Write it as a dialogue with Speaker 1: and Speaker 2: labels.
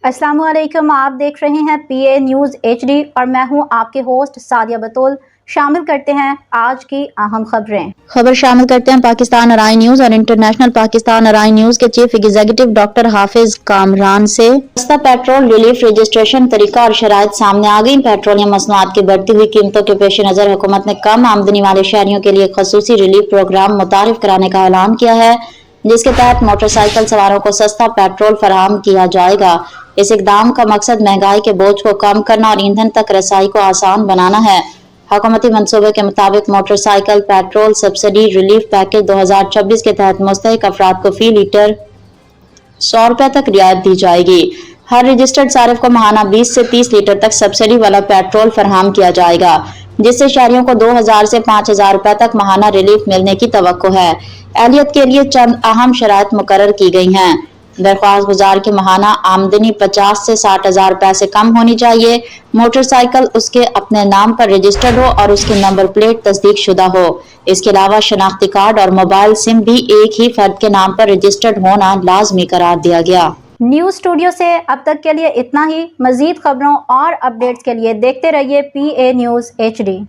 Speaker 1: अस्सलाम वालेकुम, आप देख रहे हैं PA न्यूज़ HD और मैं हूं आपके होस्ट सादिया बतूल। शामिल करते हैं आज की अहम खबर शामिल करते हैं पाकिस्तान अराई न्यूज़ और इंटरनेशनल पाकिस्तान अराई न्यूज़ के चीफ एग्जीक्यूटिव डॉक्टर हाफिज कामरान से। सस्ता पेट्रोल रिलीफ रजिस्ट्रेशन तरीका और शराइत सामने आ गई। पेट्रोलियम मसनूआत की बढ़ती हुई कीमतों के पेश नज़र हुकूमत ने कम आमदनी वाले शहरियों के लिए खसूसी रिलीफ प्रोग्राम मुतारिफ कराने का ऐलान किया है, जिसके तहत मोटरसाइकिल सवारों को सस्ता पेट्रोल फराहम किया जाएगा। इस इकदाम का मकसद महंगाई के बोझ को कम करना और ईंधन तक रसाई को आसान बनाना है। हुकूमती मंसूबे के मुताबिक motorcycle petrol subsidy relief package 2026 के तहत मुस्तहिक अफराद को फी लीटर 100 रुपए तक रियायत दी जाएगी। हर रजिस्टर्ड सारिफ को माहाना 20 से 30 लीटर तक सब्सिडी वाला पेट्रोल फराहम किया जाएगा, जिससे शहरियों को 2000 से 5000 रुपए तक माहाना रिलीफ मिलने की तवक्को है। एहलियत के लिए चंद अहम शराइत मुकर्रर की गई हैं। दरख्वास्त गुजार की माहाना आमदनी 50 से 60 हजार रुपए से कम होनी चाहिए। मोटरसाइकिल उसके अपने नाम पर रजिस्टर्ड हो और उसकी नंबर प्लेट तस्दीक शुदा हो। इसके अलावा शनाख्ती कार्ड और मोबाइल सिम भी एक ही फर्द के नाम पर रजिस्टर्ड होना लाजमी करार दिया गया। न्यूज़ स्टूडियो से अब तक के लिए इतना ही। मजीद खबरों और अपडेट्स के लिए देखते रहिए PA न्यूज़ HD।